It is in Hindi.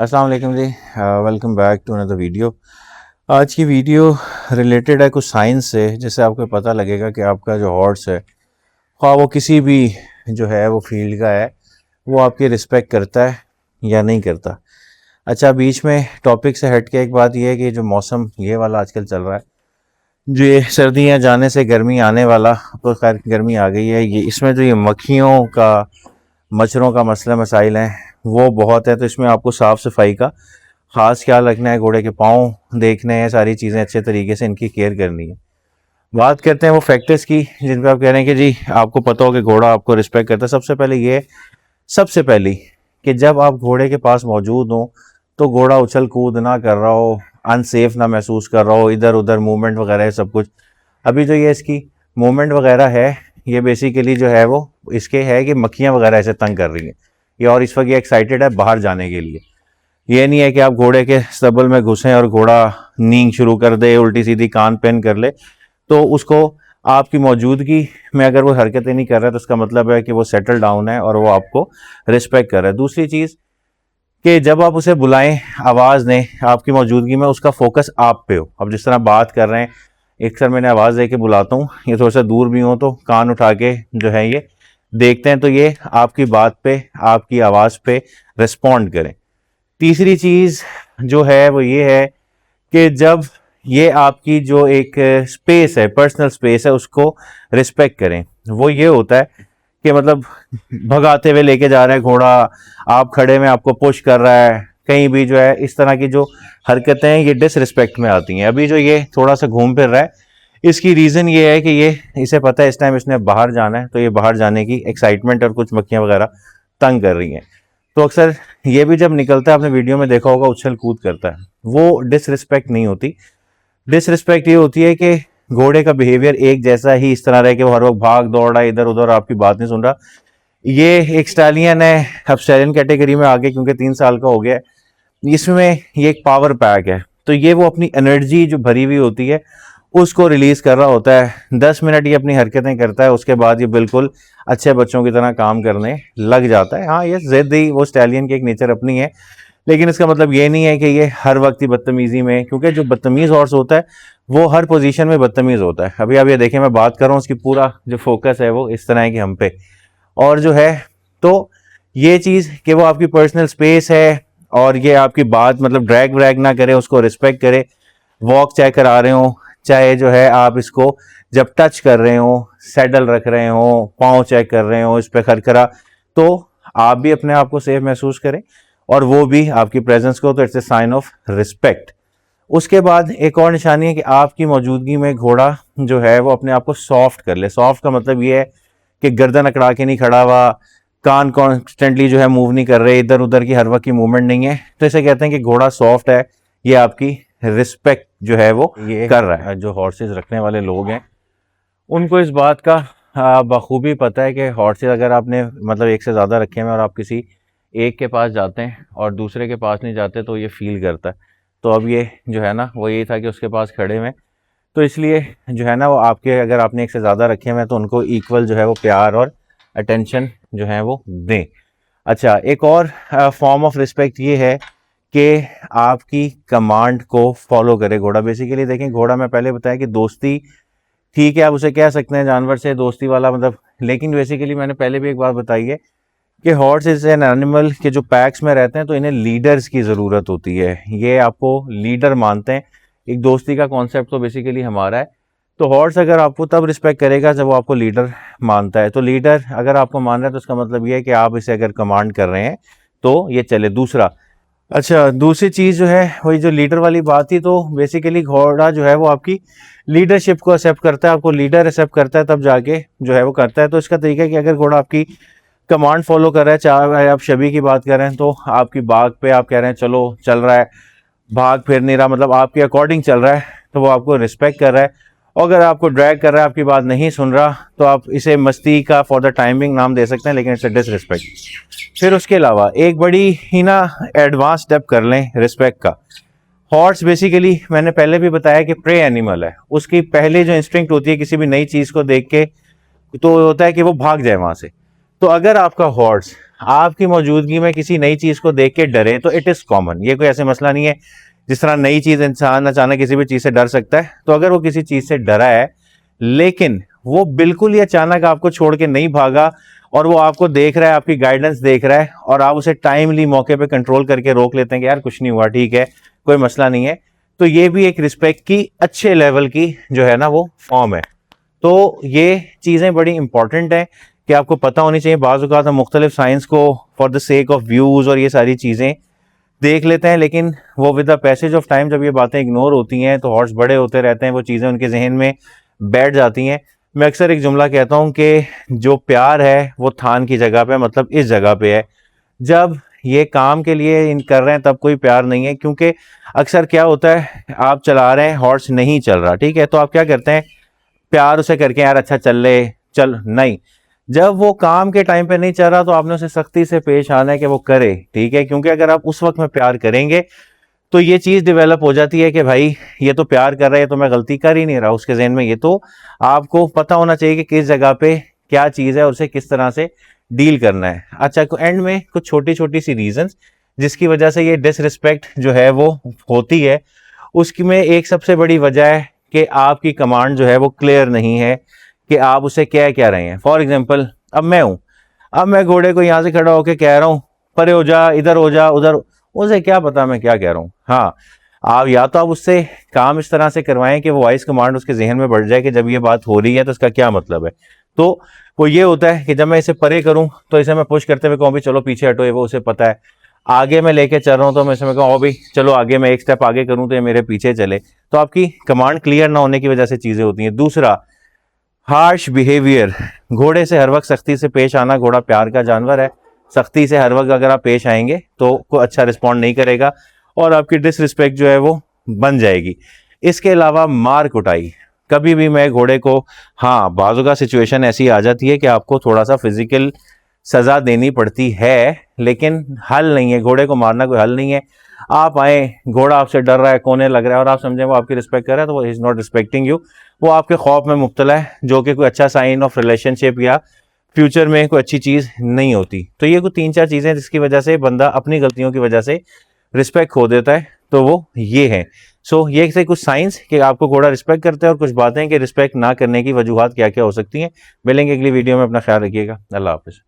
अस्सलाम वालेकुम जी। Welcome back to another video. आज की वीडियो रिलेटेड है कुछ साइंस से, जिससे आपको पता लगेगा कि आपका जो हॉर्स है, ख्वाह वो किसी भी जो है वो फील्ड का है, वो आपकी रिस्पेक्ट करता है या नहीं करता। अच्छा, बीच में टॉपिक से हट के एक बात यह है कि जो मौसम ये वाला आजकल चल रहा है, जो ये सर्दियाँ जाने से गर्मी आने वाला, तो खैर गर्मी आ गई है, ये इसमें जो ये मक्खियों का, मच्छरों का मसला मसाइल हैं वो बहुत है। तो इसमें आपको साफ़ सफाई का ख़ास ख्याल रखना है, घोड़े के पाँव देखने हैं, सारी चीज़ें अच्छे तरीके से इनकी केयर करनी है। बात करते हैं वो फैक्टर्स की जिन पर आप कह रहे हैं कि जी आपको पता हो कि घोड़ा आपको रिस्पेक्ट करता है। सबसे पहले ये, सबसे पहली, कि जब आप घोड़े के पास मौजूद हो तो घोड़ा उछल कूद ना कर रहा हो, अनसेफ ना महसूस कर रहा हो, इधर उधर मूवमेंट वगैरह है सब कुछ। अभी जो ये इसकी मूवमेंट वगैरह है, ये बेसिकली जो है वो इसके है कि मक्खियाँ वगैरह ऐसे तंग कर रही हैं ये, और इस वक्त ये एक्साइटेड है बाहर जाने के लिए। ये नहीं है कि आप घोड़े के stable में घुसें और घोड़ा नींद शुरू कर दे, उल्टी सीधी कान पेन कर ले, तो उसको आपकी मौजूदगी में अगर वो हरकतें नहीं कर रहा है तो उसका मतलब है कि वो सेटल डाउन है और वो आपको रिस्पेक्ट कर रहा है। दूसरी चीज़ कि जब आप उसे बुलाएं, आवाज़ दें, आपकी मौजूदगी में उसका फोकस आप पे हो। अब जिस तरह बात कर रहे हैं, अक्सर मैंने आवाज़ दे के बुलाता हूँ, ये थोड़ा सा दूर भी हो तो कान उठा के जो है ये देखते हैं, तो ये आपकी बात पे, आपकी आवाज़ पे रिस्पॉन्ड करें। तीसरी चीज़ जो है वो ये है कि जब ये आपकी जो एक स्पेस है, पर्सनल स्पेस है, उसको रिस्पेक्ट करें। वो ये होता है कि मतलब भगाते हुए लेके जा रहा है घोड़ा, आप खड़े में आपको पुश कर रहा है, कहीं भी जो है इस तरह की जो हरकतें हैं ये डिसरिस्पेक्ट में आती हैं। अभी जो ये थोड़ा सा घूम फिर रहा है, इसकी रीज़न ये है कि ये, इसे पता है इस टाइम इसने बाहर जाना है, तो ये बाहर जाने की एक्साइटमेंट और कुछ मक्खियाँ वगैरह तंग कर रही हैं। तो अक्सर ये भी जब निकलता है, आपने वीडियो में देखा होगा, उछल कूद करता है, वो डिसरिस्पेक्ट नहीं होती। डिसरिस्पेक्ट ये होती है कि घोड़े का बिहेवियर एक जैसा ही इस तरह रहे कि वो हर वक्त भाग दौड़ रहा है इधर उधर, आपकी बात नहीं सुन रहा। ये एक स्टालियन है, अब स्टालियन कैटेगरी में आगे क्योंकि 3 साल का हो गया है, इसमें ये एक पावर पैक है, तो ये वो अपनी एनर्जी जो भरी हुई होती है उसको रिलीज कर रहा होता है। 10 मिनट ये अपनी हरकतें करता है, उसके बाद ये बिल्कुल अच्छे बच्चों की तरह काम करने लग जाता है। हाँ, ये जिद ही वो स्टालियन की एक नेचर अपनी है, लेकिन इसका मतलब ये नहीं है कि ये हर वक्त ही बदतमीजी में, क्योंकि जो बदतमीज हॉर्स होता है वो हर पोजीशन में बदतमीज होता है। अभी आप ये देखें, मैं बात कर रहा हूँ, उसकी पूरा जो फोकस है वो इस तरह है कि हम पे, और जो है तो ये चीज़ कि वो आपकी पर्सनल स्पेस है और ये आपकी बात मतलब ड्रैग व्रैग ना करे, उसको रिस्पेक्ट करे। वॉक चाहे करा रहे हो, चाहे जो है आप इसको जब टच कर रहे हो, सैडल रख रहे हो, पाँव चेक कर रहे हो, इस पर खरखरा, तो आप भी अपने आप को सेफ महसूस करें और वो भी आपकी प्रेजेंस को, तो it's a sign of respect. उसके बाद एक और निशानी है कि आपकी मौजूदगी में घोड़ा जो है वो अपने आप को सॉफ्ट कर ले। सॉफ्ट का मतलब ये है कि गर्दन अकड़ा के नहीं खड़ा हुआ, कान कॉन्स्टेंटली जो है मूव नहीं कर रहे, इधर उधर की हर वक्त की मूवमेंट नहीं है, तो इसे कहते हैं कि घोड़ा सॉफ्ट है, ये आपकी रिस्पेक्ट जो है वो ये कर रहा है। जो हॉर्सेस रखने वाले लोग हैं उनको इस बात का बखूबी पता है कि हॉर्सेस अगर आपने मतलब एक से ज़्यादा रखे हुए और आप किसी एक के पास जाते हैं और दूसरे के पास नहीं जाते तो ये फील करता है। तो अब ये जो है ना वो यही था कि उसके पास खड़े हुए, तो इसलिए जो है ना वो आपके, अगर आपने एक से ज़्यादा रखे हुए हैं तो उनको इक्वल जो है वो प्यार और अटेंशन जो है वो दें। अच्छा, एक और फॉर्म ऑफ रिस्पेक्ट ये है कि आपकी कमांड को फॉलो करे घोड़ा। बेसिकली देखें, घोड़ा मैं पहले बताया कि दोस्ती, ठीक है आप उसे कह सकते हैं जानवर से दोस्ती वाला मतलब, लेकिन बेसिकली मैंने पहले भी एक बात बताई है कि हॉर्स इज एन एनिमल के जो पैक्स में रहते हैं तो इन्हें लीडर्स की ज़रूरत होती है। ये आपको लीडर मानते हैं। एक दोस्ती का कॉन्सेप्ट तो बेसिकली हमारा है। तो हॉर्स अगर आपको तब रिस्पेक्ट करेगा जब वो आपको लीडर मानता है। तो लीडर अगर आपको मान रहा है तो उसका मतलब ये है कि आप इसे अगर कमांड कर रहे हैं तो ये चले। दूसरा, अच्छा दूसरी चीज़ जो है वही जो लीडर वाली बात थी, तो बेसिकली घोड़ा जो है वो आपकी लीडरशिप को एक्सेप्ट करता है, आपको लीडर एक्सेप्ट करता है तब जाके जो है वो करता है। तो इसका तरीका है कि अगर घोड़ा आपकी कमांड फॉलो कर रहा है, चाहे आप शबी की बात कर रहे हैं तो आपकी बाग पे आप कह रहे हैं चलो, चल रहा है, भाग फिर नहीं रहा, मतलब आपके अकॉर्डिंग चल रहा है, तो वो आपको रिस्पेक्ट कर रहा है। और अगर आपको ड्रैग कर रहा है, आपकी बात नहीं सुन रहा, तो आप इसे मस्ती का फॉर द टाइमिंग नाम दे सकते हैं, लेकिन इट्स अ डिसरिस्पेक्ट। फिर उसके अलावा एक बड़ी ही ना एडवांस स्टेप कर लें रिस्पेक्ट का। हॉर्स बेसिकली मैंने पहले भी बताया कि प्रे एनिमल है, उसकी पहले जो इंस्टिंक्ट होती है किसी भी नई चीज़ को देख के तो होता है कि वो भाग जाए वहाँ से। तो अगर आपका हॉर्स आपकी मौजूदगी में किसी नई चीज को देख के डरे तो इट इज कॉमन, ये कोई ऐसे मसला नहीं है। जिस तरह नई चीज इंसान अचानक किसी भी चीज से डर सकता है, तो अगर वो किसी चीज से डरा है लेकिन वो बिल्कुल ही अचानक आपको छोड़ के नहीं भागा और वो आपको देख रहा है, आपकी गाइडेंस देख रहा है और आप उसे टाइमली मौके पे कंट्रोल करके रोक लेते हैं कि यार कुछ नहीं हुआ, ठीक है, कोई मसला नहीं है, तो ये भी एक रिस्पेक्ट की अच्छे लेवल की जो है ना वो फॉर्म है। तो ये चीज़ें बड़ी इंपॉर्टेंट है कि आपको पता होनी चाहिए। बाज़ औक़ात हम मुख्तलिफ साइंस को for the sake of views और ये सारी चीज़ें देख लेते हैं, लेकिन वो with the passage of time जब ये बातें इग्नोर होती हैं तो हॉर्स बड़े होते रहते हैं, वो चीज़ें उनके जहन में बैठ जाती हैं। मैं अक्सर एक जुमला कहता हूँ कि जो प्यार है वो थान की जगह पे, मतलब इस जगह पे है। जब ये काम के लिए इन कर रहे हैं तब कोई प्यार नहीं है, क्योंकि अक्सर क्या होता है, आप चला रहे हैं, हॉर्स नहीं चल रहा, ठीक है, तो आप क्या करते हैं, प्यार उसे करके यार अच्छा चल ले, चल नहीं। जब वो काम के टाइम पे नहीं चल रहा तो आपने उसे सख्ती से पेश आना है कि वो करे, ठीक है, क्योंकि अगर आप उस वक्त में प्यार करेंगे तो ये चीज़ डेवलप हो जाती है कि भाई ये तो प्यार कर रहा है, तो मैं गलती कर ही नहीं रहा उसके जहन में। ये तो आपको पता होना चाहिए कि किस जगह पे क्या चीज़ है और उसे किस तरह से डील करना है। अच्छा, एंड में कुछ छोटी छोटी सी रीजंस जिसकी वजह से ये डिसरिस्पेक्ट जो है वो होती है, उसकी में एक सबसे बड़ी वजह है कि आपकी कमांड जो है वो क्लियर नहीं है कि आप उसे क्या रहे हैं। फॉर एग्जाम्पल, अब मैं हूँ, अब मैं घोड़े को यहाँ से खड़ा होकर कह रहा हूँ परे हो जा, इधर हो जा, उधर, उसे क्या पता मैं क्या कह रहा हूँ। हाँ, आप या तो आप उससे काम इस तरह से करवाएं कि वो वॉइस कमांड उसके जहन में बढ़ जाए कि जब ये बात हो रही है तो इसका क्या मतलब है। तो वो ये होता है कि जब मैं इसे परे करूं तो इसे मैं पुश करते हुए कहूँ भी चलो पीछे हटो, ये वो उसे पता है। आगे मैं लेके चल रहा हूँ तो मैं इसमें कहूँ भाई चलो आगे, मैं एक स्टेप आगे करूँ तो ये मेरे पीछे चले। तो आपकी कमांड क्लियर ना होने की वजह से चीज़ें होती हैं। दूसरा, हार्श बिहेवियर, घोड़े से हर वक्त सख्ती से पेश आना। घोड़ा प्यार का जानवर है, सख्ती से हर वक्त अगर आप पेश आएंगे तो कोई अच्छा रिस्पॉन्ड नहीं करेगा और आपकी डिसरिस्पेक्ट जो है वो बन जाएगी। इसके अलावा मार कुटाई, कभी भी मैं घोड़े को, हाँ बाजू का सिचुएशन ऐसी आ जाती है कि आपको थोड़ा सा फिजिकल सज़ा देनी पड़ती है, लेकिन हल नहीं है, घोड़े को मारना कोई हल नहीं है। आप आए, घोड़ा आपसे डर रहा है, कोने लग रहा है और आप समझें वो आपकी रिस्पेक्ट कर रहा है, तो वो इज़ नॉट रिस्पेक्टिंग यू, वो आपके खौफ में मुब्तला है, जो कि कोई अच्छा साइन ऑफ रिलेशनशिप या फ्यूचर में कोई अच्छी चीज़ नहीं होती। तो ये कुछ 3-4 चीज़ें जिसकी वजह से बंदा अपनी गलतियों की वजह से रिस्पेक्ट खो देता है, तो वो ये है। सो ये से कुछ साइंस कि आपको घोड़ा रिस्पेक्ट करता है और कुछ बातें कि रिस्पेक्ट ना करने की वजूहत क्या क्या हो सकती हैं। मिलेंगे अगली वीडियो में, अपना ख्याल रखिएगा, अल्लाह हाफ़िज़।